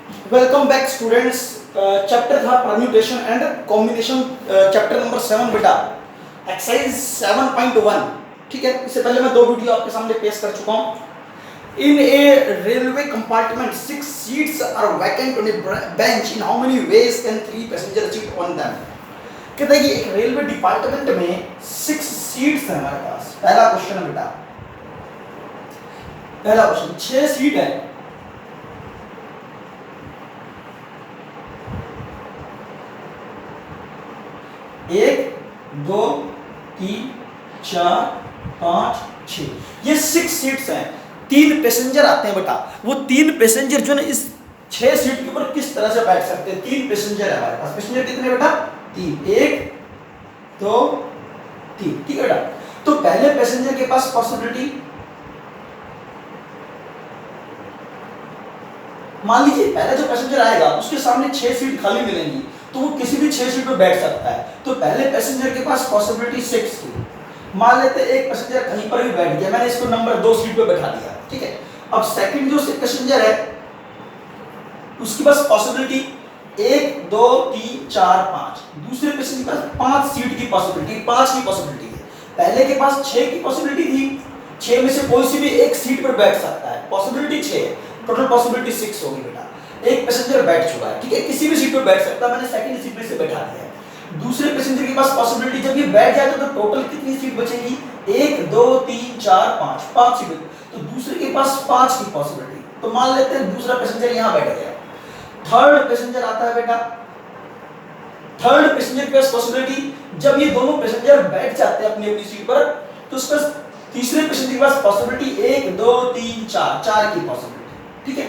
Welcome back students. Chapter था permutation and combination, chapter number 7 बेटा, exercise 7.1। ठीक है, इससे पहले मैं 2 वीडियो आपके सामने पेश कर चुका हूँ। In a railway compartment 6 seats are vacant on a bench, in how many ways can 3 passenger seat on them. कहता है कि एक रेलवे डिपार्टमेंट में 6 सीट्स है हमारे पास। पहला क्वेश्चन है बेटा, पहला क्वेश्चन 6 सीट है। एक, दो, तीन, चार, पाँच, छः, ये 6 सीट्स हैं। 3 पैसेंजर आते हैं बेटा। वो 3 पैसेंजर जो है इस 6 सीट के ऊपर किस तरह से बैठ सकते हैं? 3 पैसेंजर है हमारे पास। पैसेंजर कितने बेटा? 3। 1, 2, 3। ठीक है बेटा। तो पहले पैसेंजर के पास पॉसिबिलिटी, मान लीजिए पहला जो पैसेंजर आएगा उसके सामने 6 सीट खाली मिलेंगी, तो वो किसी भी 6 सीट पे बैठ सकता है। तो पहले पैसेंजर के पास पॉसिबिलिटी 6 की। मान लेते हैं एक पैसेंजर कहीं पर भी बैठ गया, मैंने इसको नंबर 2 सीट पे बैठा दिया। ठीक है, अब सेकंड जो पैसेंजर है उसके पास पॉसिबिलिटी 1, 2, 3, 4, 5। दूसरे पैसेंजर के पास 5 सीट की पॉसिबिलिटी, 5 की पॉसिबिलिटी है। पहले के पास 6 की पॉसिबिलिटी थी, 6 में से कोई सी भी एक सीट पर बैठ सकता है। पॉसिबिलिटी 6 है, टोटल पॉसिबिलिटी 6 होगी बेटा। एक पैसेंजर बैठ चुका है, ठीक है, किसी भी सीट पर बैठ सकता है, मैंने सेकंड सीट पे से बैठा दिया है। दूसरे पैसेंजर के पास पॉसिबिलिटी, जब ये बैठ जाए तो टोटल कितनी सीट बचेगी? 1, 2, 3, 4, 5, 5 सीट। तो दूसरे के पास 5 की पॉसिबिलिटी। तो मान लेते हैं दूसरा पैसेंजर यहाँ बैठ गया। थर्ड पैसेंजर आता है बेटा। थर्ड पैसेंजर के पास पॉसिबिलिटी, जब ये दोनों पैसेंजर बैठ जाते हैं अपनी अपनी सीट पर, तो उसका तीसरे पैसेंजर के पास पॉसिबिलिटी 1, 2, 3, 4, 4 की पॉसिबिलिटी। ठीक है,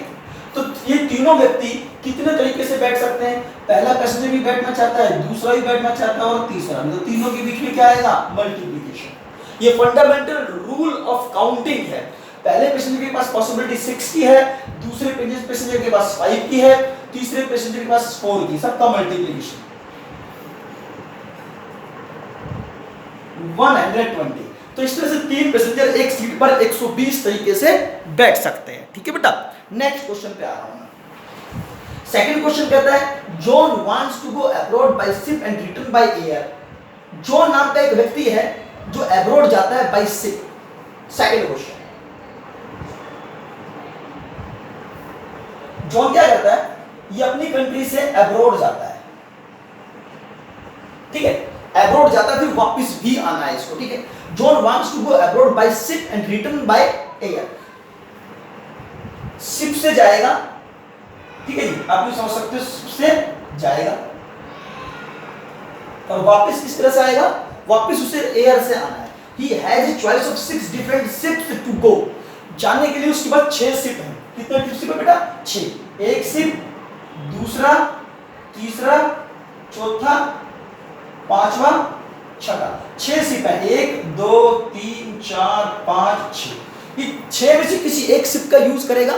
तो ये तीनों व्यक्ति कितने तरीके से बैठ सकते हैं? पहला पैसेंजर भी बैठना चाहता है, दूसरा भी बैठना चाहता है, और तीसरा भी। तो तीनों के बीच में क्या आएगा? मल्टीप्लिकेशन। ये फंडामेंटल रूल ऑफ काउंटिंग है। पहले पैसेंजर के पास पॉसिबिलिटी 6 की है, दूसरे पैसेंजर के पास 5 की है, तीसरे पैसेंजर के पास 4 की। सबका मल्टीप्लिकेशन 120। तो इस तरह से 3 पैसेंजर एक सीट पर 120 तरीके से बैठ सकते हैं। ठीक है बेटा, नेक्स्ट क्वेश्चन पे आ रहा हूं मैं। सेकंड क्वेश्चन कहता है John wants to go abroad by ship and return by air. John नाम का एक व्यक्ति है जो अब्रॉड जाता है by ship. Second question, John क्या करता है? ये अपनी कंट्री से अब्रॉड जाता है। ठीक है, अब्रॉड जाता है, फिर वापस भी आना है इसको। ठीक है, John wants to go abroad by ship and return by air. Ship से जाएगा, ठीक है जी, आप भी समझ सकते हो, शिप से जाएगा और वापस किस तरह से आएगा? वापस उसे एयर से आना है। He has a choice of 6 different ships to go. जाने के लिए उसके पास 6 शिप हैं। कितने शिप है बेटा? 6। एक शिप, दूसरा, तीसरा, चौथा, पांचवा, छठा। 6 शिप है। 1, 2, 3, 4, 5, 6। ये 6 में से किसी एक शिप का यूज करेगा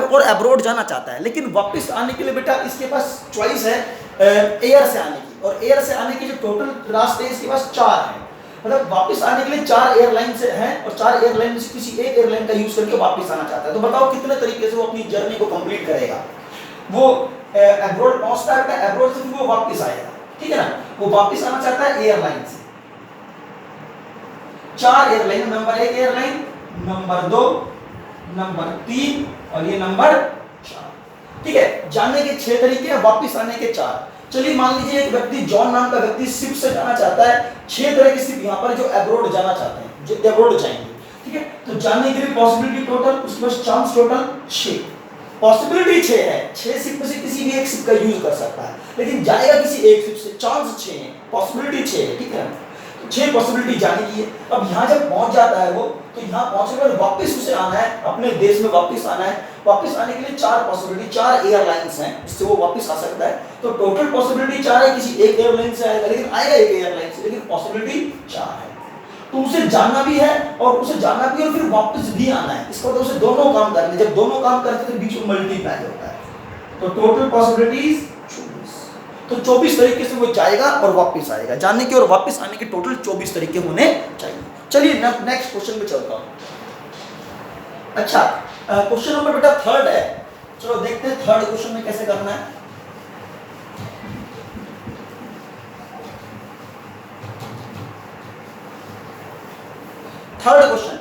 और अब्रॉड जाना चाहता है, लेकिन वापस आने के लिए बेटा इसके पास चॉइस है एयर से आने की। और एयर से आने के जो टोटल रास्ते हैं इसके पास 4 हैं। मतलब वापस आने के लिए 4 एयरलाइन से हैं, और 4 एयरलाइन में से किसी एक एयरलाइन का यूज करके वापस आना चाहता है। तो बताओ कितने तरीके से वो अपनी जर्नी को कंप्लीट करेगा? वो अब्रॉड पहुंचता है, अब्रॉड से वो वापस आएगा। ठीक है ना, वो वापस आना चाहता है एयरलाइन से। 4 airline, number 1 airline, number 2, number 3 और ये नंबर 4। ठीक है, जाने के 6 तरीके हैं, वापस आने के 4। चलिए मान लीजिए एक व्यक्ति, जॉन नाम का व्यक्ति शिप से जाना चाहता है। 6 तरह के शिप यहाँ पर जो अब्रॉड जाना चाहते हैं, जो अब्रॉड जाएंगे। ठीक है, तो जाने के लिए पॉसिबिलिटी टोटल, उसके पास चांस टोटल 6। पॉसिबिलिटी 6 है, 6 शिप में से किसी भी एक शिप का यूज कर सकता है, लेकिन जाएगा किसी एक शिप से। चांस 6 है, पॉसिबिलिटी 6 है। ठीक है, 6 पॉसिबिलिटी जाने की है। अब यहाँ जब पहुंच जाता है वो, तो यहाँ पहुंचने के बाद वापस उसे आना है, अपने देश में वापस आना है। वापस आने के लिए 4 पॉसिबिलिटी, 4 एयरलाइंस हैं जिससे वो वापस आ सकता है। तो टोटल पॉसिबिलिटी 4 है, किसी एक एयरलाइन से आएगा, लेकिन आएगा एक एयरलाइन से, लेकिन पॉसिबिलिटी 4 है। तो उसे जाना भी है और उसे जाना भी और फिर वापस भी आना है। इसका मतलब उसे दोनों काम करने, जब दोनों काम करते हैं तो बीच में मल्टीप्लाई होता है। तो टोटल पॉसिबिलिटीज 24। तो 24 तरीके से वो जाएगा और वापस आएगा। जाने के और वापस आने के टोटल 24 तरीके होने चाहिए। चलिए नेक्स्ट क्वेश्चन पे चलता हूं। अच्छा, क्वेश्चन नंबर बेटा 3 है। चलो देखते हैं थर्ड क्वेश्चन में कैसे करना है। Third question,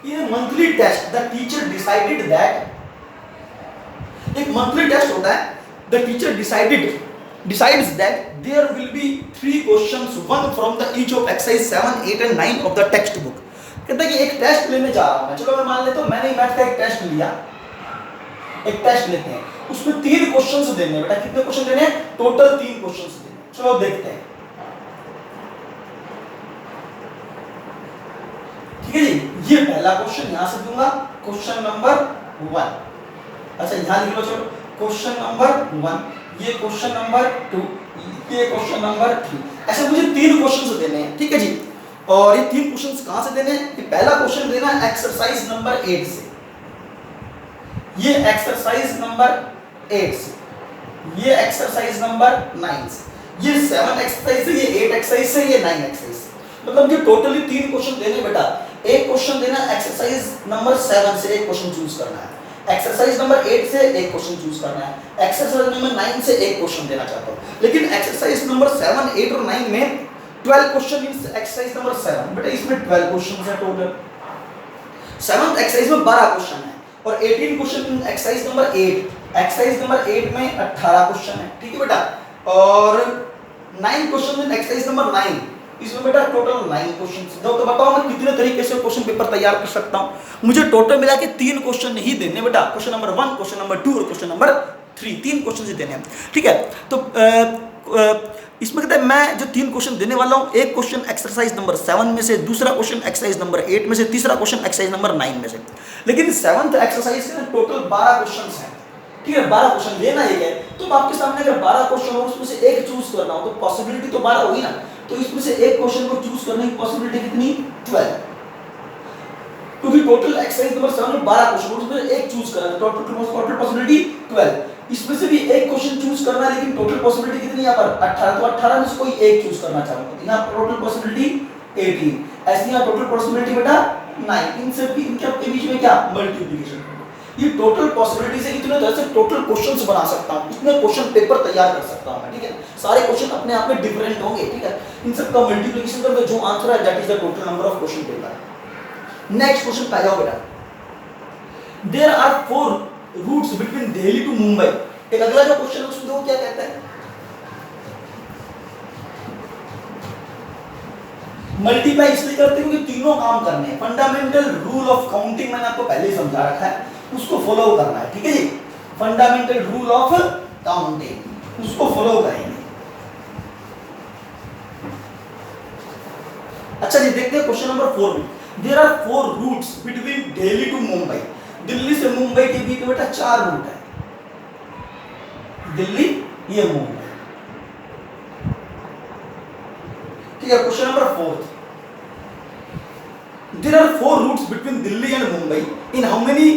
in a monthly test the teacher decided that, एक मंथली टेस्ट होता है, the teacher decides that there will be 3 questions, one from the each of exercise 7, 8 and 9 of the text book। कहता है कि एक test लेने जा रहा हूं मैं, चलो मैं मान लेता हूं मैंने मैथ का एक टेस्ट लिया, एक टेस्ट लेते हैं, उसमें 3 क्वेश्चंस देने हैं बेटा। कितने क्वेश्चन देने हैं? टोटल 3 क्वेश्चंस देने हैं। चलो देखते हैं, ठीक है जी। ये पहला क्वेश्चन यहां से दूंगा, क्वेश्चन नंबर 1। अच्छा यहां लिख लो, चलो क्वेश्चन नंबर 1, ये क्वेश्चन नंबर 2, ये क्वेश्चन नंबर 3। ऐसे मुझे 3 क्वेश्चंस देने हैं, ठीक है जी। और ये 3 क्वेश्चंस कहां से देने हैं? ये पहला क्वेश्चन देना है एक्सरसाइज नंबर 8 से, ये एक्सरसाइज नंबर 8 से, ये एक्सरसाइज नंबर 9 से, ये 7 एक्सरसाइज से, ये 8 एक्सरसाइज से, ये 9 एक्सरसाइज से। मतलब जो टोटली 3 क्वेश्चन देने बेटा। एक क्वेश्चन देना एक्सरसाइज नंबर 7 से, एक क्वेश्चन चूज करना है, एक्सरसाइज नंबर 8 से एक क्वेश्चन चूज करना है, एक्सरसाइज नंबर 9 से एक क्वेश्चन देना चाहता हूं। लेकिन एक्सरसाइज नंबर 7, 8 और 9 में 12 क्वेश्चन इन एक्सरसाइज नंबर 7, बेटा इसमें 12 क्वेश्चन है टोटल। 7th एक्सरसाइज में 12 क्वेश्चन है और 18 question in exercise number 8, exercise number 8 में 18 क्वेश्चन है, ठीक है बेटा। और 9 क्वेश्चन इन एक्सरसाइज नंबर 9, इसमें बेटा टोटल 9 क्वेश्चन। तो बताओ मैं कितने तरीके से क्वेश्चन पेपर तैयार कर सकता हूं। मुझे टोटल मिला के 3 क्वेश्चन ही देने बेटा, क्वेश्चन नंबर 1, क्वेश्चन नंबर 2 और क्वेश्चन नंबर 3, 3 क्वेश्चन ही देने हैं, ठीक है। तो इसमें कहते हैं मैं जो 3 क्वेश्चन देने वाला हूं, एक क्वेश्चन एक्सरसाइज नंबर 7 में से, दूसरा क्वेश्चन एक्सरसाइज नंबर 8 में से, तीसरा क्वेश्चन एक्सरसाइज नंबर 9 में से। लेकिन 7th एक्सरसाइज के टोटल 12 क्वेश्चन हैं, ठीक है। 12 क्वेश्चन लेना ही है, तो आपके सामने अगर 12 क्वेश्चन हो उसमें से एक चूज करना हो तो पॉसिबिलिटी तो 12 होगी ना। तो इसमें से एक क्वेश्चन को चूज करने की पॉसिबिलिटी कितनी? 12, क्योंकि टोटल एक्सरसाइज नंबर 7 में 12 क्वेश्चन, उसमें एक चूज करना है, टोटल पॉसिबिलिटी 12। इसमें से भी एक क्वेश्चन चूज करना है, लेकिन टोटल पॉसिबिलिटी कितनी यहाँ पर? 18, तो 18 में से कोई एक चूज करना चाहूंगा, यहाँ टोटल पॉसिबिलिटी 18, ऐसे यहाँ टोटल पॉसिबिलिटी बेटा 9। इन सब की इनके बीच में क्या? मल्टीप्लिकेशन। ये टोटल पॉसिबिलिटी से इतने तरह से टोटल क्वेश्चंस बना सकता हूं, इतने क्वेश्चन पेपर तैयार कर सकता हूं मैं, ठीक है। सारे क्वेश्चन अपने आप में डिफरेंट होंगे, ठीक है। इन सब का मल्टीप्लिकेशन करके जो आंसर है that is the total number of question paper. Next question पे जाओ बेटा। There are 4 routes between Delhi to Mumbai. एक अगला जो क्वेश्चन है उसमें वो क्या कहता है? मल्टीप्लाई इसलिए करते हैं क्योंकि तीनों काम करने हैं। फंडामेंटल रूल ऑफ काउंटिंग मैंने आपको पहले ही समझा रखा है, उसको फॉलो करना है, ठीक है जी। फंडामेंटल रूल ऑफ काउंटिंग, उसको फॉलो करेंगे। अच्छा जी देखते हैं क्वेश्चन नंबर 4 में। There are 4 routes between Delhi to Mumbai. Delhi से मुंबई के बीच में बेटा 4 रूट है, दिल्ली ये मुंबई, ठीक है। Question number 4, there are 4 routes between Delhi and Mumbai. In how many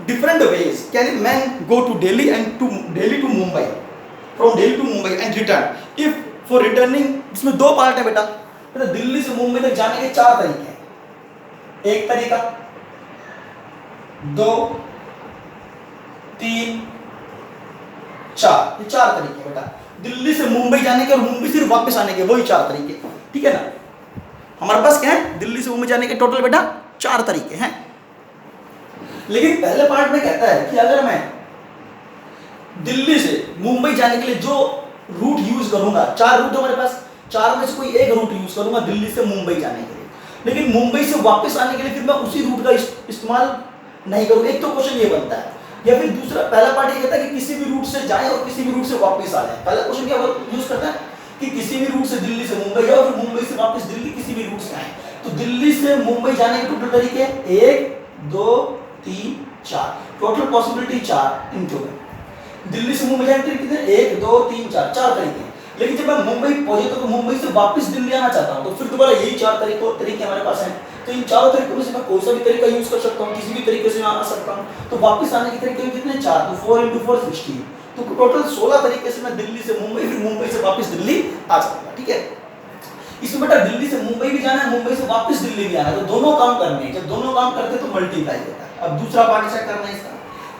different ways can a man go to Delhi to Mumbai, from Delhi to Mumbai and return? If for returning, इसमें 2 part है बेटा। दिल्ली से मुंबई तक जाने के 4 तरीके हैं। एक तरीका, 2, 3, 4, ये 4 तरीके बेटा। दिल्ली से मुंबई जाने के और मुंबई से वापस आने के, वही 4 तरीके, ठीक है ना। हमारे पास क्या है? दिल्ली से मुंबई जाने के टोटल बेटा 4 तरीके हैं। लेकिन पहले पार्ट में कहता है कि अगर मैं दिल्ली से मुंबई जाने के लिए जो रूट यूज करूंगा, 4 रूट हमारे पास, 4 में से कोई एक रूट यूज करूंगा दिल्ली से मुंबई जाने के लिए। लेकिन मुंबई से वापस आने के लिए फिर मैं उसी रूट का इस्तेमाल नहीं करूंगा। एक तो क्वेश्चन ये बनता है, या फिर दूसरा पहला पार्ट ये कहता है कि किसी भी रूट से जाएं और किसी भी रूट से वापस आ जाए। पहला क्वेश्चन क्या यूज करता है कि किसी भी रूट से दिल्ली से मुंबई जाओ, फिर मुंबई से वापस दिल्ली, किसी भी रूट से आए। तो दिल्ली से मुंबई जाने के टोटल तरीके 1, 2, 3, 4, total possibility 4 in total. Delhi से मुंबई जाने के तरीके 1, 2, 3, 4 तरीके। लेकिन जब मैं मुंबई पहुंचे तो मुंबई से वापस दिल्ली आना चाहता हूं, तो फिर दोबारा यही 4 तरीके हमारे पास हैं। तो इन 4 तरीकों में से मैं कोई सा भी तरीका यूज कर सकता हूं, किसी भी तरीके से मैं आ सकता हूं। तो वापस आने के तरीके कितने? 4, तो 4 × 4 16। तो टोटल 16 तरीके से मैं दिल्ली से मुंबई, फिर मुंबई से वापस दिल्ली आ सकता, ठीक है। इसमें बेटा दिल्ली से मुंबई भी जाना है, मुंबई से वापस दिल्ली भी आना है, तो दोनों काम करने हैं। जब दोनों काम करते हैं तो मल्टीप्लाई होता है। अब दूसरा पार्ट चेक करना है इसका।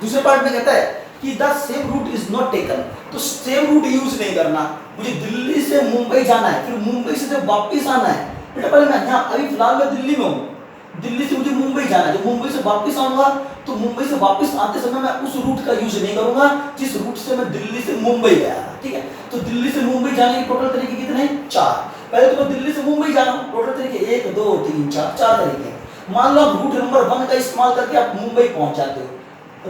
दूसरे पार्ट में कहता है कि the same route is not taken, तो सेम रूट यूज नहीं करना। मुझे दिल्ली से मुंबई जाना है, फिर मुंबई से जब वापस आना है, बेटा पहले मैं यहाँ अभी फिलहाल मैं दिल्ली में हूँ, दिल्ली से मुझे मुंबई जाना है, जब मुंबई से वापस आऊंगा तो मुंबई से वापस आते समय मैं उस रूट का यूज नहीं करूंगा जिस रूट से मैं दिल्ली से मुंबई गया था, ठीक है। तो दिल्ली से मुंबई जाने के टोटल तरीके कितने हैं? 4। पहले तो मैं दिल्ली से मुंबई जा रहा हूँ, टोटल तरीके 1 2 3 4, 4 तरीके। मान लो आप रूट नंबर 1 का इस्तेमाल करके आप मुंबई पहुंच जाते हो।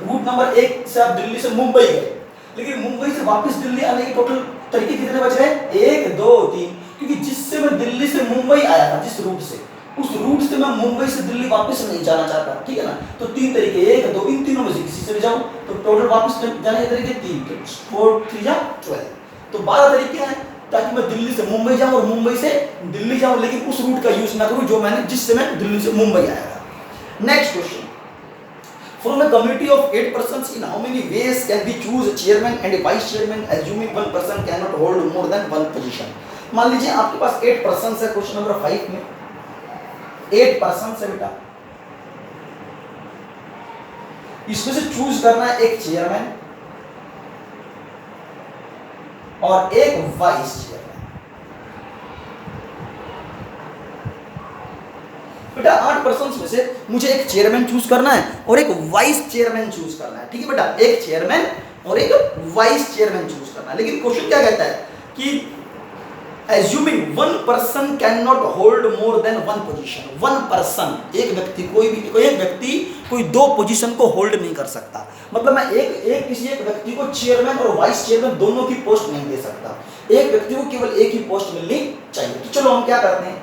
रूट नंबर 1 से आप दिल्ली से मुंबई गए, लेकिन मुंबई से वापस दिल्ली आने के टोटल तरीके कितने बच गए? 1 2 3, क्योंकि जिससे मैं दिल्ली से मुंबई आया था, जिस रूट से, उस रूट से मैं मुंबई से दिल्ली वापस नहीं जाना चाहता, ठीक है ना। तो 3 तरीके, 1 2, इन तीनों में से किसी से भी जाऊं तो टोटल वापस जाने के तरीके 3, तो 4 3 या 12, तो 12 तरीके हैं ताकि मैं दिल्ली से मुंबई जाऊं और मुंबई से दिल्ली जाऊं, लेकिन उस रूट का यूज ना करूं जो मैंने जिससे मैं दिल्ली से मुंबई आया था। Next question, from a committee of 8 persons, in how many ways can we choose a chairman and a vice chairman, assuming one person cannot hold more than one position? मान लीजिए आपके पास 8 पर्सन्स है, क्वेश्चन नंबर 5 में 8 persons है बेटा, इसमें से choose करना है एक चेयरमैन और एक वाइस चेयरमैन। बेटा 8 पर्सन्स में से मुझे एक चेयरमैन चूज करना है और एक वाइस चेयरमैन चूज करना है, ठीक है बेटा, एक चेयरमैन और एक वाइस चेयरमैन चूज करना है। लेकिन क्वेश्चन क्या कहता है कि assuming one person cannot hold more than one position, one person, एक व्यक्ति, कोई एक व्यक्ति कोई 2 पोजीशन को होल्ड नहीं कर सकता, मतलब मैं किसी एक व्यक्ति को चेयरमैन और वाइस चेयरमैन दोनों की पोस्ट नहीं दे सकता, एक व्यक्ति को केवल एक ही पोस्ट मिलनी चाहिए। तो चलो हम क्या करते हैं,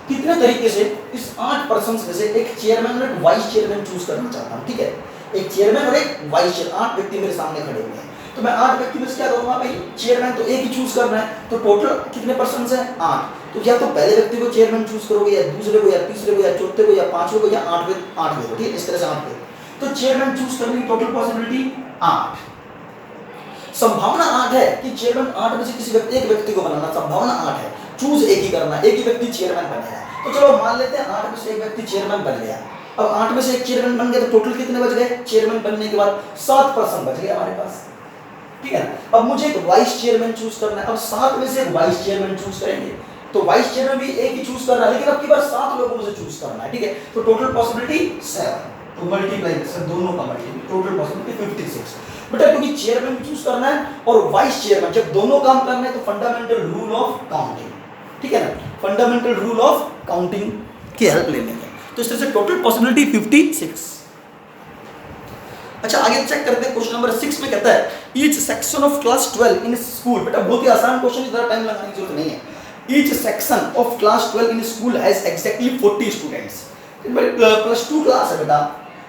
कितने तरीके से इस 8 पर्सन्स में से एक चेयरमैन और एक वाइस चेयरमैन चूज करना चाहता हूँ, ठीक है। एक चेयरमैन और एक वाइस चेयरमैन, 8 व्यक्ति मेरे सामने खड़े हुए हैं, तो मैं 8 व्यक्ति में से क्या करूंगा भाई, चेयरमैन तो एक ही चूज करना है, तो टोटल कितने पर्सन्स हैं? 8। तो या तो पहले व्यक्ति को चेयरमैन चूज करोगे, या दूसरे को, या तीसरे को, या चौथे को, या पांचवें को, या 8वें को, ठीक है, इस तरह से 8 व्यक्ति। तो चेयरमैन चूज करने की टोटल पॉसिबिलिटी 8, संभावना 8 है कि चेयरमैन 8 में से किसी एक व्यक्ति को बनाना, संभावना 8 है, चूज एक ही करना, एक ही व्यक्ति चेयरमैन बनेगा। तो चलो मान लेते हैं 8 में से एक व्यक्ति चेयरमैन बन गया। अब 8 में से एक चेयरमैन बन गया तो टोटल कितने बच गए? चेयरमैन बनने के बाद 7 पर्सन बच गए हमारे पास, ठीक है ना। अब मुझे एक वाइस चेयरमैन चूज करना है, अब 7 में से एक वाइस चेयरमैन चूज करेंगे, तो वाइस चेयरमैन भी एक ही चूज कर रहा है, लेकिन अब की बार 7 लोगों में से चूज करना है, ठीक है। तो टोटल पॉसिबिलिटी 7, तो मल्टीप्लाई कर दोनों का मल्टीप्लाई, टोटल पॉसिबिलिटी 56। बेटा क्योंकि चेयरमैन चूज करना है और वाइस चेयरमैन, जब दोनों काम करना है तो फंडामेंटल रूल ऑफ काउंटिंग, ठीक है ना, फंडामेंटल रूल ऑफ काउंटिंग की हेल्प लेने में, तो इस तरह से टोटल पॉसिबिलिटी 56। अच्छा आगे चेक करते हैं, क्वेश्चन नंबर 6 में कहता है each section of class 12 in school, बेटा बहुत ही आसान क्वेश्चन, इतना टाइम लगाने की जरूरत नहीं है। Each section of class 12 in school has exactly 40 students. Plus 2 class है बेटा,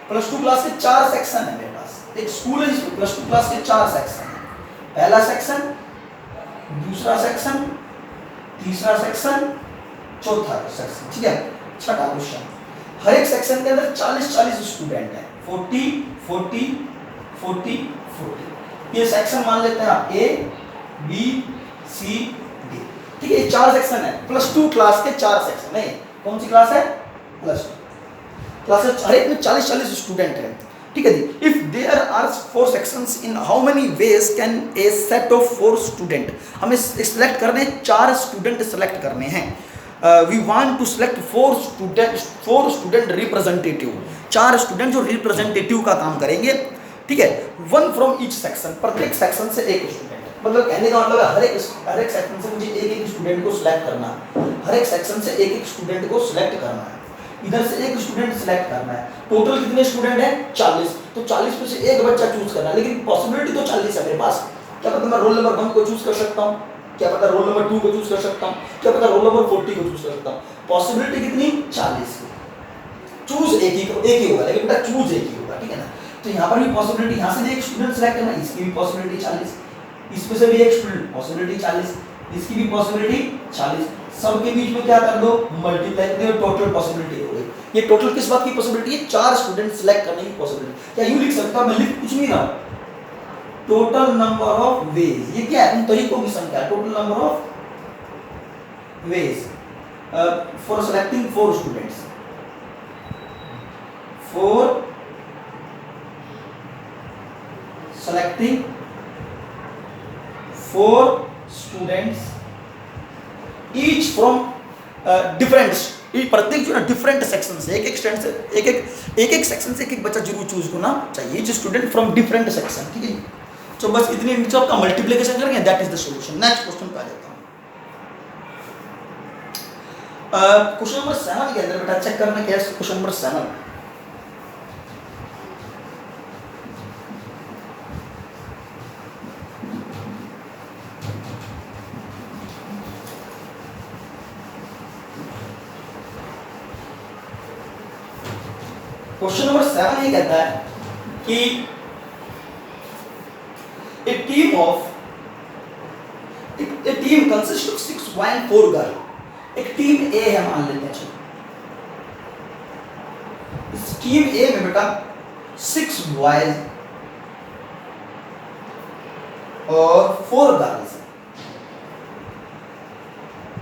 प्लस 2 क्लास के 4 सेक्शन है मेरे पास, एक स्कूल है जिसमें प्लस 2 क्लास के 4 सेक्शन है, पहला सेक्शन, दूसरा सेक्शन, तीसरा सेक्शन, चौथा सेक्शन, ठीक है। छठा क्वेश्चन, हर एक सेक्शन के अंदर 40 स्टूडेंट हैं, 40 ये सेक्शन मान लेते हैं आप A B C D, ठीक है, ये 4 सेक्शन है, प्लस 2 क्लास के 4 सेक्शन है। कौन सी क्लास है? प्लस 2 क्लास है, हर एक में 40 स्टूडेंट हैं, ठीक है जी। If there are 4 sections, in how many ways can a set of 4 student, हमें सिलेक्ट करने 4 स्टूडेंट सेलेक्ट करने हैं। We want to select 4 student representative, 4 student जो रिप्रेजेंटेटिव का काम करेंगे, ठीक है। 1 फ्रॉम ईच सेक्शन, प्रत्येक सेक्शन से एक स्टूडेंट, मतलब कहने का मतलब हर एक सेक्शन से मुझे एक स्टूडेंट को सिलेक्ट करना है, हर एक सेक्शन से एक स्टूडेंट को सिलेक्ट करना है, इधर से एक स्टूडेंट सिलेक्ट करना है। टोटल कितने स्टूडेंट हैं? 40, तो 40 में से एक बच्चा चूज करना है, लेकिन पॉसिबिलिटी तो 40 है मेरे पास, क्या पता मैं रोल नंबर 1 को चूज कर सकता हूँ, क्या पता रोल नंबर 2 को चूज कर सकता हूँ, क्या पता रोल नंबर 40 को चूज कर सकता हूँ। पॉसिबिलिटी कितनी? 40 की, चूज एक ही होगा, लेकिन बेटा चूज एक ही होगा, ठीक है ना। तो यहाँ पर भी पॉसिबिलिटी, यहाँ से भी एक स्टूडेंट सेलेक्ट करना, इसकी भी पॉसिबिलिटी 40, इसमें से भी एक स्टूडेंट, पॉसिबिलिटी 40, इसकी भी पॉसिबिलिटी 40, सबके बीच में क्या कर दो? मल्टीप्लाई कर दो, टोटल पॉसिबिलिटी हो गई। ये टोटल किस बात की पॉसिबिलिटी है? 4 स्टूडेंट सिलेक्ट करने की पॉसिबिलिटी। क्या यूं लिख सकता हूं? मैं लिख कुछ नहीं रहा, टोटल नंबर ऑफ वेज, ये क्या है? उन तरीकों की संख्या, total number of ways for selecting 4 students, 4 selecting 4 students each from different, प्रत्येक जो है डिफरेंट सेक्शन से, एक स्टूडेंट से एक सेक्शन से एक बच्चा जरूर चूज करना चाहिए, जो स्टूडेंट फ्रॉम डिफरेंट सेक्शन, ठीक है। तो बस इतनी नीचे आपका मल्टीप्लिकेशन करेंगे, that is the solution. Next question पे आ जाता हूं। क्वेश्चन नंबर 7 के अंदर बेटा चेक करना क्या है, क्वेश्चन नंबर 7। क्वेश्चन नंबर 7 ये कहता है कि a team consists of 6 boy and 4 girl। एक टीम ए है मान लेते हैं, चलो इस टीम ए में बेटा 6 बॉयज और 4 गर्ल्स है,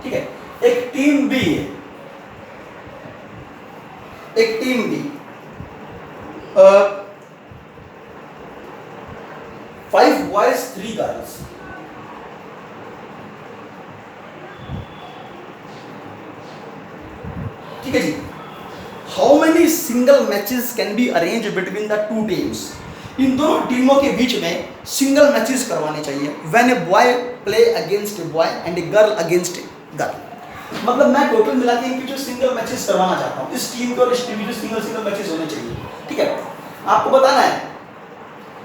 ठीक है। एक टीम बी है, एक टीम बी 5 boys 3 girls, ठीक है जी। How many single matches can be arrange between the two teams. इन दोनों टीमों के बीच में सिंगल मैचेस करवाने चाहिए when a boy play against a boy and a girl against a girl. मतलब मैं टोटल मिला के इनकी जो सिंगल मैचेस करवाना चाहता हूँ, इस टीम के और इस टीम के सिंगल मैचेस होने चाहिए, ठीक है। आपको बताना है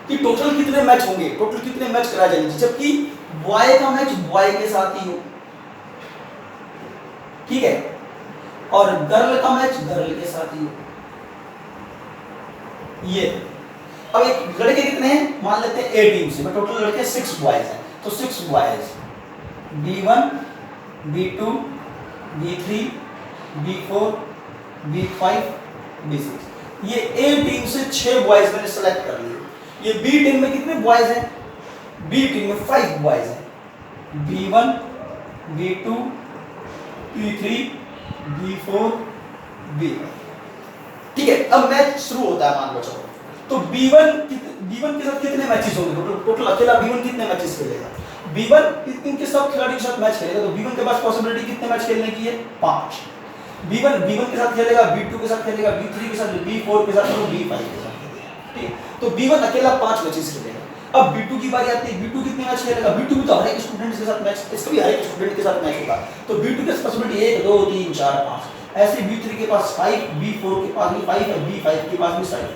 कि टोटल कितने मैच होंगे, टोटल कितने मैच कराए जाएंगे, जबकि बॉय का मैच बॉय के साथ ही हो, ठीक है, और गर्ल का मैच गर्ल के साथ ही हो। ये अब एक लड़के कितने हैं मान लेते हैं ए टीम से, टोटल लड़के 6 बॉयज हैं, तो 6 boys B1 B2 B3 B4 B5 B6। ये ए टीम से 6 बॉयज मैंने सेलेक्ट कर लिए। ये बी टीम में कितने बॉयज हैं, बी टीम में 5 बॉयज हैं, B1 B2 B3 B4 B5, ठीक है। अब मैच शुरू होता है मान लो, चलो तो B1 के साथ कितने मैचेस होंगे, टोटल अकेला B1 कितने मैचेस खेलेगा, B1 इनके सब खिलाड़ी के साथ मैच खेलेगा, तो B1 के पास पॉसिबिलिटी कितने मैच खेलने की है, 5। B1 के साथ खेलेगा, B2 के साथ खेलेगा, B3 के साथ, B4 के साथ और B5 के साथ खेलेगा, ठीक है। तो B1 अकेला 5 मैचेस खेलेगा। अब B2 की बारी आती है, B2 कितने मैच खेलेगा, B2 भी तो हर एक स्टूडेंट के साथ मैच, इसका भी हर एक स्टूडेंट के साथ मैच होगा, तो B2 के पॉसिबिलिटी 1 2 3 4 5, ऐसे B3 के पास 5, B4 के पास भी 5 है, B5 के पास भी 5।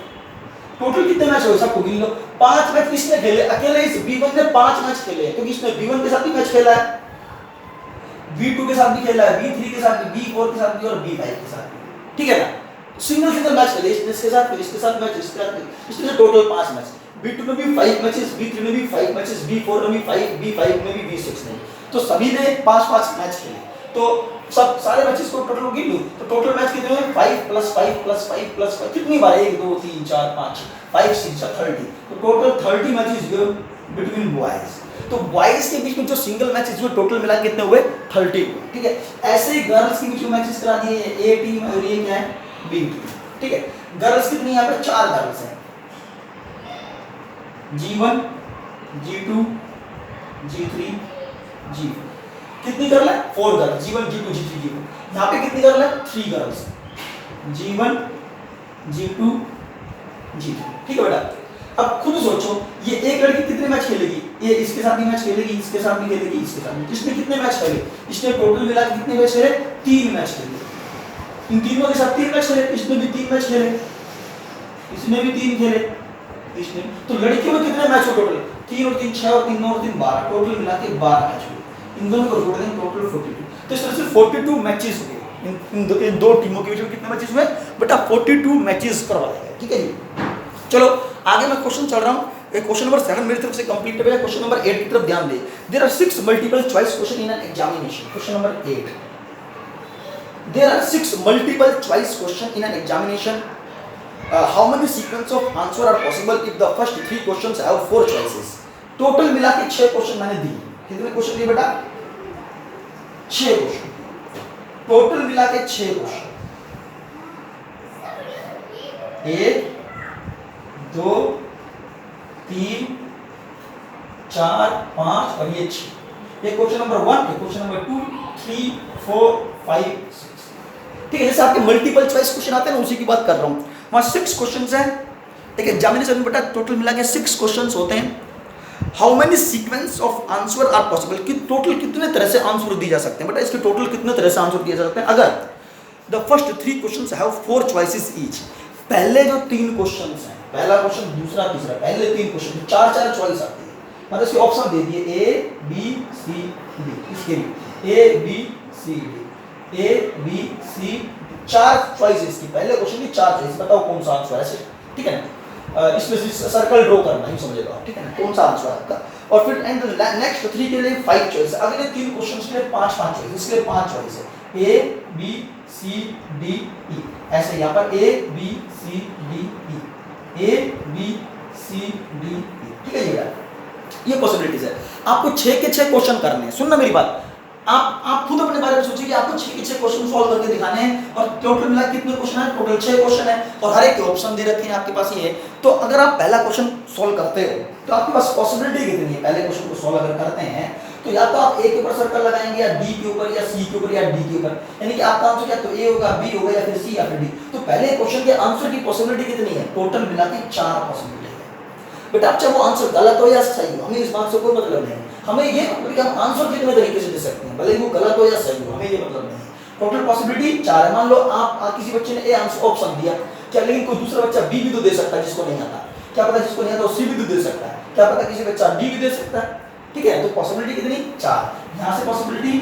टोटल कितने मैच हुए सबको गिन लो। 5 मैच किसने खेले, अकेले इस B1 ने 5 मैच खेले हैं, क्योंकि इसने B1 के साथ भी मैच खेला है, B2 के साथ भी खेला है, B3 के साथ भी, B4 के साथ भी और B5 के साथ भी, ठीक है ना। सिंगल मैच खेले, इसके साथ फिर इसके साथ मैच, इसके साथ, इसलिए टोटल 5 मैच। B2 में भी 5 मैचेस, B3 में भी 5 मैचेस, B4 में भी 5, B5 में भी B6 में, तो सभी ने 5-5 मैच खेले। तो सब सारे मैचेस को टोटल गिन लो, तो टोटल मैच कितने हुए, 5 + 5 + 5 + 5 कितनी बार, 1 2 3 4 5 5 6 30, तो टोटल 30 मैचेस हुए बिटवीन बॉयज। तो बॉयज के बीच में जो सिंगल मैचेस हुए टोटल मिला के कितने हुए, 30 हुए, ठीक है। ऐसे ही गर्ल्स के बीच में मैचेस करा दिए, ए टीम और ये क्या है, बी टीम, ठीक है। गर्ल्स कितनी, यहाँ पे 4 गर्ल्स हैं, G1 G2 G3 G4, कितनी गर्ल है, 4 girl, G1 G2 G3 G4। यहाँ पे कितनी गर्ल है, 3 गर्ल्स, G1 G2 G3, ठीक है बेटा। अब खुद सोचो, ये एक लड़की कितने मैच खेलेगी, ये इसके साथ भी मैच खेलेगी, इसके साथ भी खेलेगी, इसके साथ भी, इसने कितने मैच खेले, इसने टोटल मिला के कितने मैच खेले, 3 मैच खेले, इन तीनों के साथ 3 मैच खेले, इसने भी 3 मैच खेले, इसने भी 3 खेले, इसने, तो लड़कियों में कितने मैच हुए टोटल, 3 और 3 6 और 3 9 और 3 12, टोटल मिला के 12 मैच हुए। इन दोनों को जोड़ देंगे टोटल 42, तो इस तरह से 42 मैचेस हुए। इन दो टीमों के बीच में कितने मैचेस हुए बेटा, 42 मैचेस करवाए गए, ठीक है जी। चलो आगे मैं क्वेश्चन चल रहा हूँ, क्वेश्चन नंबर 7 मेरी तरफ से कंप्लीट हो गया। क्वेश्चन नंबर 8 की तरफ ध्यान दे। There are 6 multiple choice question in an examination. Question number 8, there are 6 multiple choice question in an examination. How many sequence of answer are possible if the first 3 questions have 4 choices. Total मिला के 6 question मैंने दिए। कितने question दिए बेटा, 6 question, total मिला के 6 question, 1 2 3 4 5 और ये 6। ये क्वेश्चन नंबर 1, ये क्वेश्चन नंबर 2 3 4 5 6। ठीक है, जैसे आपके मल्टीपल चॉइस क्वेश्चन आते हैं ना, उसी की बात कर रहा हूँ। वहाँ 6 क्वेश्चंस हैं। ठीक है, एग्जामिनेशन में बेटा टोटल मिला के 6 क्वेश्चंस होते हैं। How many sequence of answer are possible, कि टोटल कितने तरह से आंसर दिए जा सकते हैं बेटा, इसके टोटल कितने तरह से आंसर दिए जा सकते हैं। अगर the first 3 questions have 4 choices each, पहले जो 3 क्वेश्चंस हैं, पहला क्वेश्चन दूसरा तीसरा, पहले 3 क्वेश्चन 4 चॉइस आती है, मतलब इसके ऑप्शन दे दिए ए बी सी डी, इसके लिए A B C D, A B C, 4 choice इसकी, पहले क्वेश्चन की 4 चॉइस, बताओ कौन सा आंसर है। ठीक है ना, इसमें सर्कल ड्रॉ करना ही समझेगा, ठीक है ना, कौन सा आंसर है आपका। और फिर एंड नेक्स्ट 3 के लिए 5 चॉइस, अगले 3 क्वेश्चंस के लिए 5 चॉइस, इसके लिए 5 चॉइस है, ए बी सी डी ई, ऐसे यहाँ पर A B C D E, A B C D E. ठीक है, ये पॉसिबिलिटीज है। आपको 6 के 6 क्वेश्चन करने हैं, सुनना मेरी बात, आप खुद अपने बारे में सोचिए कि आपको 6 के 6 क्वेश्चन सॉल्व करके दिखाने हैं, और टोटल मिला कितने क्वेश्चन है, टोटल 6 क्वेश्चन है, और हर एक के ऑप्शन दे रखे हैं आपके पास ये। तो अगर आप पहला क्वेश्चन सॉल्व करते हो तो आपके पास पॉसिबिलिटी कितनी है, पहले क्वेश्चन को सॉल्व अगर करते हैं तो या तो आप ए के ऊपर सर्कल लगाएंगे, या डी के ऊपर, या सी के ऊपर, या डी के ऊपर, यानी कि आपका आंसर क्या तो ए होगा, बी होगा, या फिर सी या फिर डी। तो पहले क्वेश्चन के आंसर की पॉसिबिलिटी कितनी है, टोटल मिला के 4 पॉसिबिलिटी है। बट अब चाहे वो आंसर गलत हो या सही हो, हमें इस बात से कोई मतलब नहीं, हमें ये मतलब कि हम आंसर कितने तरीके से दे सकते हैं, भले वो गलत हो या सही हो, हमें ये मतलब नहीं। टोटल पॉसिबिलिटी 4 है। मान लो आप किसी बच्चे ने ए आंसर ऑप्शन दिया, क्या लेकिन कोई दूसरा बच्चा बी भी तो दे सकता है जिसको नहीं आता, क्या पता जिसको नहीं आता वो सी भी तो दे सकता है, क्या पता किसी बच्चा डी भी दे सकता है। ठीक है, तो पॉसिबिलिटी कितनी 4, यहाँ से पॉसिबिलिटी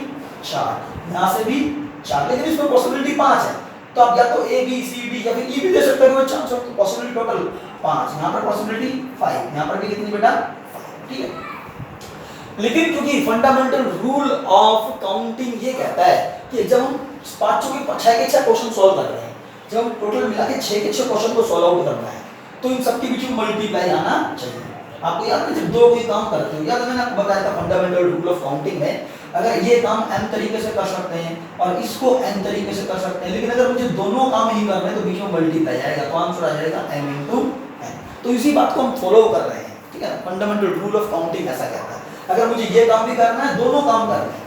4, यहाँ से भी 4, लेकिन इसमें पॉसिबिलिटी 5 है, तो आप या तो ए बी सी डी या फिर ई भी दे सकते हो बच्चा आंसर, तो पॉसिबिलिटी टोटल 5, यहाँ पर पॉसिबिलिटी 5, यहाँ पर भी कितनी बेटा 5। ठीक है, लेकिन क्योंकि फंडामेंटल रूल ऑफ काउंटिंग ये कहता है कि जब हम 5 के 6 क्वेश्चन सॉल्व कर रहे हैं, जब हम टोटल मिला के 6 के 6 क्वेश्चन को सॉल्व आउट करना है, तो इन सबके बीच में मल्टीप्लाई आना चाहिए। आपको याद है जब 2 कोई काम करते हो, याद है मैंने आपको बताया था फंडामेंटल रूल ऑफ काउंटिंग में, अगर ये काम m तरीके से कर सकते हैं और इसको n तरीके से कर सकते हैं, लेकिन अगर मुझे दोनों काम ही करने हैं तो बीच में मल्टीप्लाई आएगा, तो आंसर आ जाएगा m into n। तो इसी बात को हम फॉलो कर रहे हैं। ठीक है ना, फंडामेंटल रूल ऑफ काउंटिंग ऐसा कहता है, अगर मुझे ये काम भी करना है, दोनों काम करने हैं,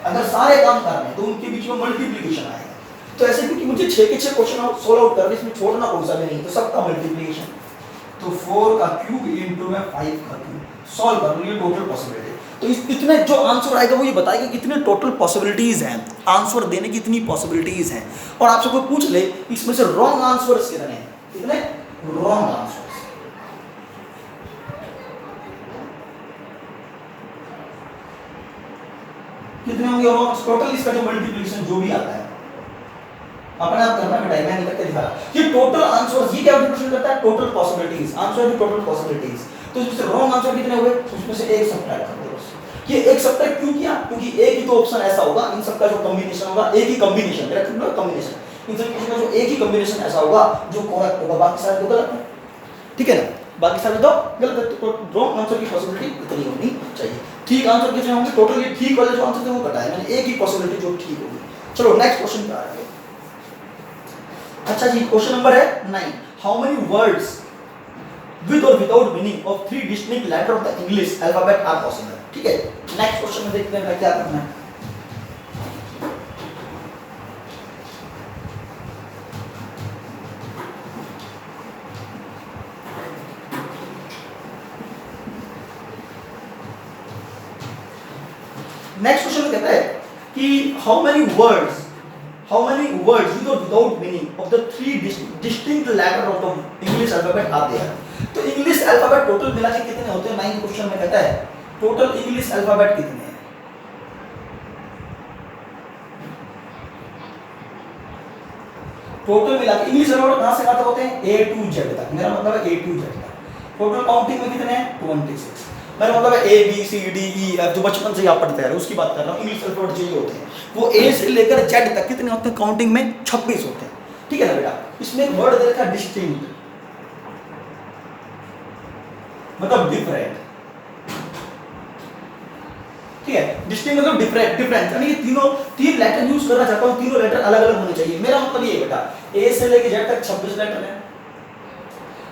अगर सारे काम करने हैं तो उनके बीच में मल्टीप्लिकेशन आएगा। तो ऐसे क्योंकि मुझे 6 के 6 क्वेश्चन सॉल्व आउट करने, इसमें छोड़ना कोई सा भी नहीं, तो सबका मल्टीप्लिकेशन, तो 4 का क्यूब इनटू में 5 का क्यूब सॉल्व कर लो, ये टोटल पॉसिबिलिटी। तो इतने जो आंसर आएगा वो ये बताएगा कितने टोटल पॉसिबिलिटीज हैं, आंसर देने की इतनी पॉसिबिलिटीज हैं। और आपसे कोई पूछ ले इसमें से रॉन्ग आंसर्स कितने हैं, कितने रॉन्ग आंसर्स, कितने होंगे रॉन्ग, टोटल इसका जो मल्टीप्लिकेशन जो भी आता है अपने आप करना बेटा, मैं नहीं करके दिखा रहा कि टोटल आंसर्स ये क्या रिप्रेजेंट करता है, टोटल पॉसिबिलिटीज, आंसर की टोटल पॉसिबिलिटीज। तो इसमें से रॉन्ग आंसर कितने हुए, उसमें से एक सब्ट्रैक्ट कर दो। ये एक सब्ट्रैक्ट क्यों किया, क्योंकि एक ही तो ऑप्शन ऐसा होगा, इन सबका जो कॉम्बिनेशन होगा, एक ही कॉम्बिनेशन, मेरा मतलब कॉम्बिनेशन, इन सब का जो एक ही कॉम्बिनेशन ऐसा होगा जो करेक्ट होगा, बाकी सारे तो गलत है। ठीक है ना, बाकी सारे तो गलत है, तो रॉन्ग आंसर की पॉसिबिलिटी इतनी होनी चाहिए। ठीक आंसर कितने होंगे, टोटल ये ठीक वाले जो आंसर थे वो बताया मैंने, एक ही पॉसिबिलिटी जो ठीक होगी। चलो नेक्स्ट क्वेश्चन पे आ रहे हैं। अच्छा जी, क्वेश्चन नंबर है 9, how many words with or without meaning of 3 distinct letters of the English alphabet are possible। ठीक है, नेक्स्ट क्वेश्चन में देखते हैं क्या करना है। नेक्स्ट क्वेश्चन में कहता है कि how many words with or without meaning of the 3 distinct letters of the English alphabet are there। तो इंग्लिश अल्फाबेट टोटल मिला के कितने होते हैं, 9 क्वेश्चन में कहता है टोटल इंग्लिश अल्फाबेट कितने हैं। टोटल मिला के इंग्लिश अल्फाबेट कहां से कहां तक होते हैं, A to Z तक, मेरा मतलब है A to Z तक। टोटल काउंटिंग में कितने हैं 26, मेरा मतलब है A B C D E F, जो बचपन से आप पढ़ते आ रहे हो उसकी बात कर रहा हूँ। इंग्लिश अल्फाबेट जो होते हैं वो A से लेकर Z तक कितने होते हैं, काउंटिंग में 26 होते हैं। ठीक है ना बेटा, इसमें एक वर्ड दे रखा है डिस्टिंक्ट, मतलब डिफरेंट। ठीक है, डिस्टिंक्ट मतलब डिफरेंट, यानी कि तीन लेटर यूज करना चाहता हूं, तीनों लेटर अलग अलग होने चाहिए। मेरा मतलब ये बेटा ए से लेके जेड तक 26 लेटर हैं।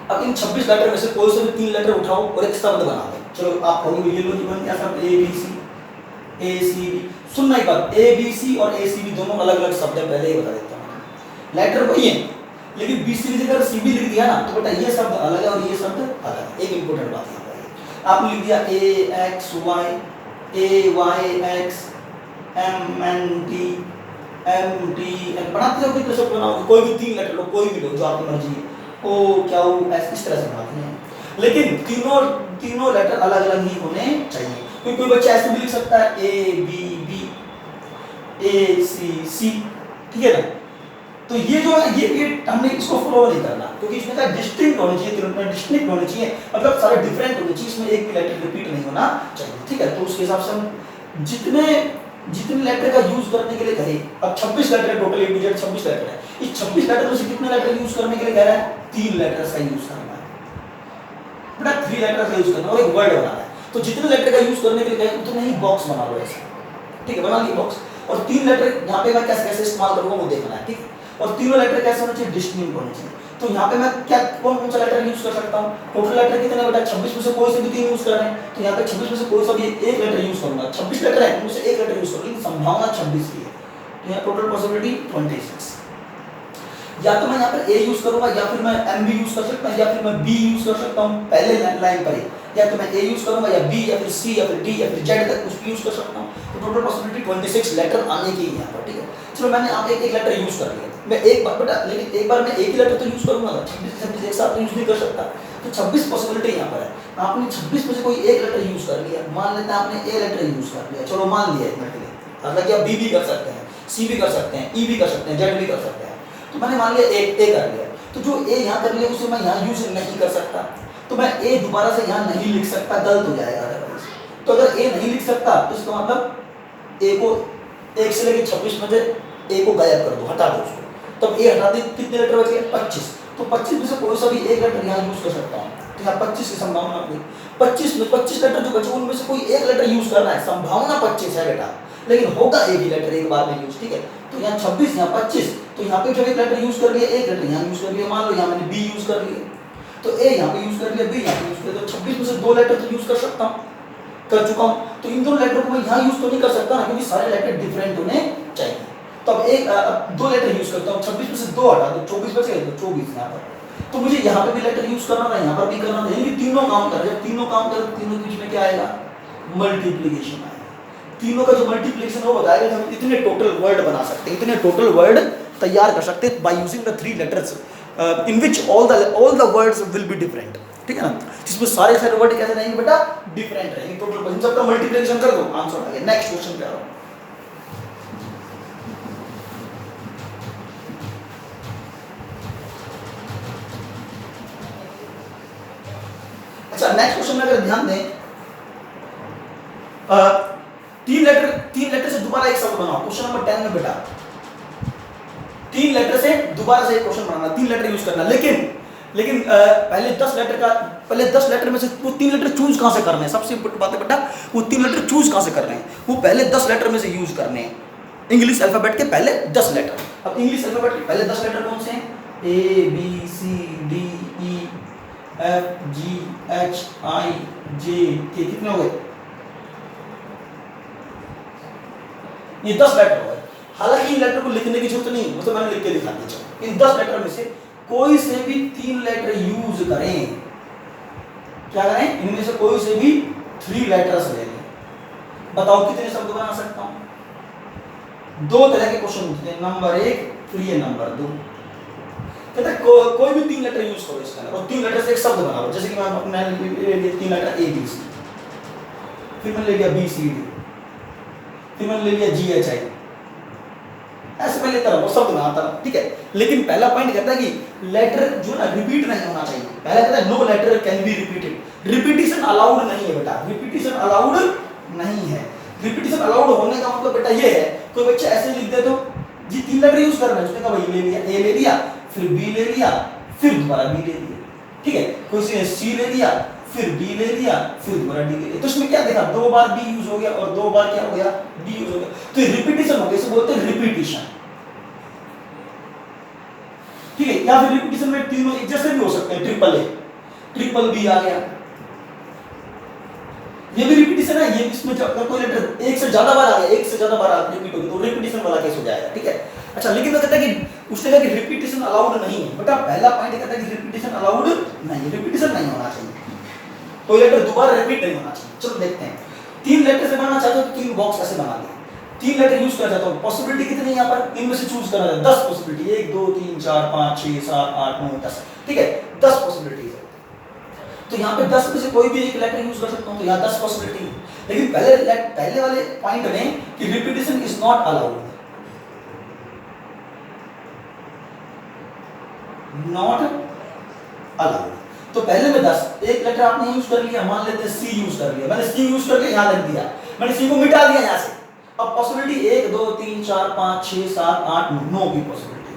अब इन 26 लेटर में से कोई से भी 3 लेटर उठाओ और एक शब्द बना दो, चलो आप कहोगे ये लो जी बन गया सब ए बी सी, ए सी बी। सुनना एक बात, ए बी सी और ए सी बी दोनों अलग अलग शब्द है, पहले ही बता देता हूँ। लेटर वही है लेकिन बी सी की जगह सी बी लिख दिया ना तो बेटा ये शब्द अलग है और ये शब्द अलग है। एक इंपॉर्टेंट बात यहाँ पर आपने लिख दिया A X Y, A Y X, M N T, M T N, बनाते हो तो सब बनाओ, कोई भी 3 लेटर लो, कोई भी लो जो आपकी मर्जी है, ओ क्या एस, इस तरह से बनाते हैं। लेकिन तीनों लेटर अलग अलग ही होने चाहिए। कोई बच्चा ऐसे भी लिख सकता है ए बी बी, ए सी सी, ठीक है ना। तो ये जो है ये हमने इसको फॉलो नहीं करना क्योंकि इसमें क्या डिस्टिंक्ट होनी चाहिए, तीनों में डिस्टिंक्ट होनी चाहिए, मतलब सारे डिफरेंट होने चाहिए, इसमें एक भी लेटर रिपीट नहीं होना चाहिए, ठीक है। तो उसके हिसाब से हम जितने लेटर का यूज करने के लिए कहे, अब 26 लेटर है total, A to Z 26 letter है, इस 26 लेटर में से कितने लेटर यूज करने के लिए कह रहा है? 3 लेटर्स का यूज करना है बेटा, 3 लेटर्स का यूज करना और एक वर्ड बनाना है। तो जितने लेटर का यूज करने के लिए कहे उतने ही बॉक्स बना लो ऐसे, ठीक है, बना लिए बॉक्स। और 3 लेटर यहाँ पे मैं कैसे कैसे इस्तेमाल करूंगा वो देखना है, ठीक है। और तीनों लेटर कैसे होने चाहिए? डिस्टिंक्ट होने चाहिए। तो यहाँ पे मैं क्या कौन सा लेटर यूज कर सकता हूँ? टोटल लेटर कितने बेटा? 26 में से कोई से भी 3 यूज कर रहे हैं, तो यहाँ पे 26 में से कोई सा भी एक लेटर यूज करूंगा। 26 लेटर है उनमें से एक लेटर यूज करूंगा, लेकिन संभावना 26 की है, तो यहाँ टोटल पॉसिबिलिटी 26। या तो मैं यहाँ पर ए यूज करूंगा, या फिर मैं एम भी यूज कर सकता हूँ, या फिर मैं बी यूज कर सकता हूँ पहले लाइन पर ही, या तो मैं ए यूज करूंगा, या बी, या फिर सी, या फिर डी, या फिर जेड तक कुछ भी यूज कर सकता हूँ। तो टोटल पॉसिबिलिटी 26 लेटर आने की यहाँ पर, ठीक है। चलो मैंने आप एक लेटर यूज कर लिया, मैं एक बार बेटा, लेकिन एक बार मैं एक ही लेटर तो यूज करूंगा, 26 एक साथ यूज नहीं कर सकता। तो 26 पॉसिबिलिटी यहाँ पर है। आपने 26 में से कोई एक लेटर यूज कर लिया, मान लेते हैं आपने ए लेटर यूज कर लिया, चलो मान लिया एक मिनट के लिए, हालांकि आप बी भी कर सकते हैं, सी भी कर सकते हैं, ई भी कर सकते हैं, जेड भी कर सकते हैं। तो मैंने मान लिया ए कर लिया, तो जो ए यहाँ कर लिया उसे मैं यहाँ यूज नहीं कर सकता, तो मैं ए दोबारा से यहाँ नहीं लिख सकता, गलत हो जाएगा अदरवाइज। तो अगर ए नहीं लिख सकता तो इसका मतलब ए को 1 से लेकर 26 में से ए को गायब कर दो, हटा दो उसको, तब ए हटा दे, कितने लेटर बचे? 25। तो 25 में से कोई सा भी एक लेटर यहाँ यूज कर सकता हूँ, तो यहाँ 25 की संभावना हुई। 25 में 25 लेटर जो बचे उनमें से कोई एक लेटर यूज करना है, संभावना 25 है बेटा, लेकिन होगा एक ही लेटर एक बार में यूज, ठीक है। तो यहाँ 26 यहाँ 25, तो यहाँ पे जब एक लेटर यूज कर लिया, एक लेटर यहाँ यूज कर लिया, मान लो यहाँ मैंने बी यूज कर लिया, तो ए यहाँ पे यूज कर लिया, बी यहाँ पे यूज कर लिया, तो 26 में से 2 लेटर तो यूज कर सकता हूँ, कर चुका हूँ। तो इन दोनों लेटर को मैं यहाँ यूज तो नहीं कर सकता ना, क्योंकि सारे लेटर डिफरेंट होने चाहिए। तो अब 2 लेटर यूज करता हूँ, 26 में से 2 हटा दो, 24 बचे, तो 24 यहाँ पर। तो मुझे यहाँ पे भी लेटर यूज करना था, यहाँ पर भी करना था, यानी तीनों काम कर रहे हैं। जब तीनों काम कर रहे हैं, तीनों के बीच में क्या आएगा? मल्टीप्लीकेशन आएगा। तीनों का जो मल्टीप्लिकेशन वो बताएगा कि हम इतने टोटल वर्ड बना सकते हैं, इतने टोटल वर्ड तैयार कर सकते हैं by using the 3 letters in which all the words will be different, ठीक है ना। जिसमें सारे वर्ड कैसे रहेंगे बेटा? डिफरेंट रहेंगे। टोटल इन सबका मल्टीप्लिकेशन कर दो, आंसर आ गया। नेक्स्ट क्वेश्चन पे आ रहा हूं। अच्छा, नेक्स्ट क्वेश्चन में अगर ध्यान दें, 3 लेटर से दोबारा एक शब्द बनाओ। क्वेश्चन नंबर 10 में बेटा 3 लेटर से दोबारा से एक क्वेश्चन बनाना, 3 लेटर यूज करना, लेकिन पहले 10 लेटर में से वो 3 लेटर चूज कहां से करने हैं? सबसे इंपॉर्टेंट बात है बेटा, वो 3 लेटर चूज कहां से कर रहे हैं? वो पहले 10 लेटर में से यूज करने हैं, इंग्लिश अल्फाबेट के पहले 10 लेटर। अब इंग्लिश अल्फाबेट के पहले 10 लेटर कौन से हैं? A B C D E F G H I J K, कितने हो गए? ये 10 लेटर हो गए। हालांकि इन लेटर को लिखने की जरूरत नहीं, मतलब मैंने लिख के दिखा दिया। इन 10 लेटर में से कोई से भी 3 लेटर यूज करें, क्या करें? इनमें से कोई से भी 3 लेटर्स ले लें। बताओ कितने शब्द बना सकता हूं? 2 तरह के क्वेश्चन होते हैं, नंबर 1 फिर ये नंबर 2। कहते हैं कोई भी 3 लेटर यूज करो इसके अंदर और 3 लेटर से एक शब्द बनाओ। जैसे कि मैंने ले लिया 3 लेटर ए बी सी, फिर मैंने ले लिया बी सी डी, फिर मैंने ले लिया जी एच आई, ऐसे मैं लेता रहा, शब्द बनाता रहा, ठीक है। लेकिन पहला पॉइंट कहता है कि लेटर जो ना रिपीट नहीं होना चाहिए। पहला कहता है no letter can be repeated, repetition allowed नहीं है बेटा, रिपीटिशन अलाउड नहीं है। रिपीटिशन अलाउड होने का मतलब बेटा ये है, कोई बच्चा ऐसे लिख दे तो जी 3 लेटर यूज कर रहे हैं, उसने कहा भाई ले लिया, ए ले लिया, फिर बी ले लिया, फिर दोबारा बी ले लिया, ठीक है। कोई ने सी ले लिया, फिर डी ले लिया, फिर दोबारा डी ले लिया, तो इसमें क्या देखा? 2 बार डी यूज हो गया और 2 बार क्या हो गया? डी यूज हो गया। तो रिपीटिशन हो गया, इसे बोलते हैं रिपीटिशन, ठीक है। या फिर रिपीटिशन में तीनों एक जैसे भी हो सकते हैं, ट्रिपल ए, ट्रिपल बी आ गया, ये भी रिपीटिशन है, ये इसमें अगर कोई लेटर एक से ज्यादा बार आ गया, एक से ज्यादा बार रिपीट होगी तो रिपीटिशन वाला केस हो जाएगा, ठीक है। अच्छा, लेकिन वो कहता है कि उसने कहा कि रिपीटिशन अलाउड नहीं है। बेटा पहला पॉइंट कहता है कि रिपीटिशन अलाउड नहीं, रिपीटिशन नहीं होना चाहिए, कोई लेटर दोबारा रिपीट नहीं होना चाहिए। चलो देखते हैं, 3 लेटर से बनाना चाहते हो तो 3 बॉक्स ऐसे बना दें, 3 लेटर यूज करना चाहता हूं, पॉसिबिलिटी कितनी है यहाँ पर, इनमें से चूज करना है 10 पॉसिबिलिटी, 1 2 3 4 5 6 7 8 9 10, ठीक है, 10 पॉसिबिलिटी है। तो यहाँ पे 10 में से कोई भी एक लेटर यूज कर सकता हूँ, तो यहाँ 10 पॉसिबिलिटी है। लेकिन पहले वाले पॉइंट में कि repetition is not allowed, not allowed. तो पहले में 10, एक लेटर आपने यूज कर लिया, मान लेते हैं सी यूज कर लिया, मैंने सी यूज करके यहाँ लिख दिया, मैंने सी को मिटा दिया यहाँ से। अब पॉसिबिलिटी 1 2 3 4 5 6 7 8 9 की पॉसिबिलिटी,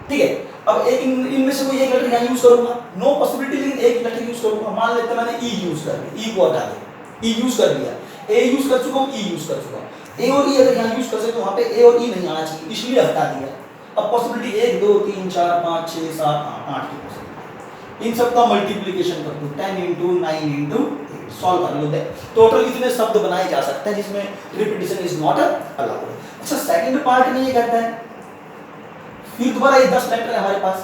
ठीक है। अब एक इनमें से कोई एक लेटर यहाँ यूज करूंगा, नो पॉसिबिलिटी, लेकिन एक लेटर यूज करूंगा। मान लेते हैं मैंने ई यूज कर लिया, ई को हटा दिया, ई यूज कर लिया, ए यूज कर चुका हूँ, ई यूज कर चुका हूँ। ए और ई अगर यहाँ यूज कर सकते तो वहाँ पे ए और ई नहीं आना चाहिए, इसलिए हटा दिया। अब पॉसिबिलिटी 1 2 3 4 5 6 7 8 की पॉसिबिलिटी, इन सब का मल्टीप्लिकेशन कर दो, 10 × 9 × 8 सॉल्व कर लो। टोटल इतने शब्द बनाए जा सकते हैं जिसमें रिपीटिशन इज नॉट अलाउड। अच्छा, सेकंड पार्ट में ये कहता है, फिर दोबारा ये 10 लेटर है हमारे पास,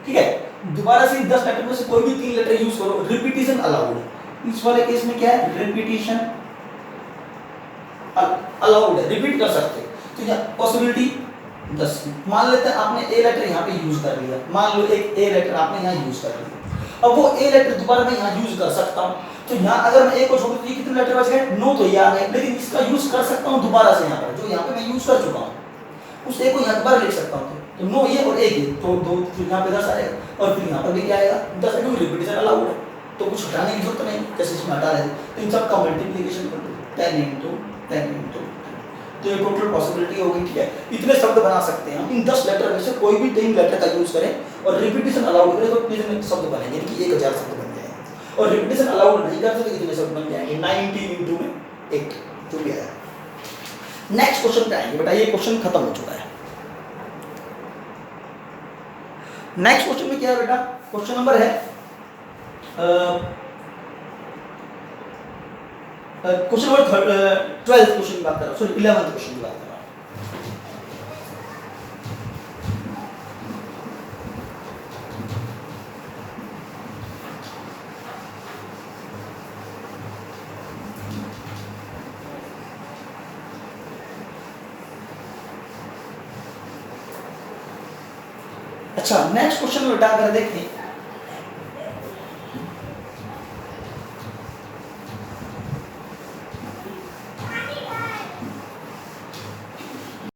ठीक है, दोबारा से 10 लेटर में से कोई भी 3 लेटर यूज करो, रिपीटिशन अलाउड। इस वाले केस में क्या है, रिपीटिशन अलाउड है, रिपीट कर सकते। तो यहाँ पॉसिबिलिटी 10, मान लेते हैं आपने ए लेटर यहाँ पे यूज कर लिया, मान लो एक ए लेटर आपने यहाँ यूज कर लिया, अब वो ए लेटर दोबारा मैं यहाँ यूज कर सकता हूँ। तो यहाँ अगर मैं ए को छोड़ दूँ, कितने लेटर बच गए, 9 तो ये आ गए, लेकिन इसका यूज कर सकता हूँ दोबारा से, यहाँ पर जो यहाँ पे मैं यूज कर चुका हूँ उस ए को यहाँ दोबारा लिख सकता हूँ। तो 9 ये और 1 ये, तो 2 फिर यहाँ पे 10 आएगा और फिर यहाँ पर भी क्या आएगा 10 है, क्योंकि रिपीटिशन अलाउड है, तो कुछ हटाने की जरूरत नहीं, जैसे इसमें हटा रहे तो इन सब का मल्टीप्लिकेशन कर दो, 10 × 10 × 10, तो ये टोटल पॉसिबिलिटी हो गई, ठीक है। इतने शब्द बना सकते हैं हम, इन 10 लेटर में से कोई भी 3 लेटर का यूज करें और रिपीटिशन अलाउड करें तो कितने शब्द बनेंगे, यानी कि 1000 शब्द बन जाएंगे। और रिपीटिशन अलाउड नहीं करते तो कितने शब्द बन जाएंगे, 90 × 8, जो भी आया। नेक्स्ट क्वेश्चन पे आएंगे बेटा, ये क्वेश्चन खत्म हो चुका है। नेक्स्ट क्वेश्चन में क्या है बेटा, क्वेश्चन नंबर है क्वेश्चन नंबर 12th क्वेश्चन की बात कर रहा हूँ, सॉरी 11th क्वेश्चन की बात कर रहा हूँ। अच्छा, नेक्स्ट क्वेश्चन में बेटा अगर देखें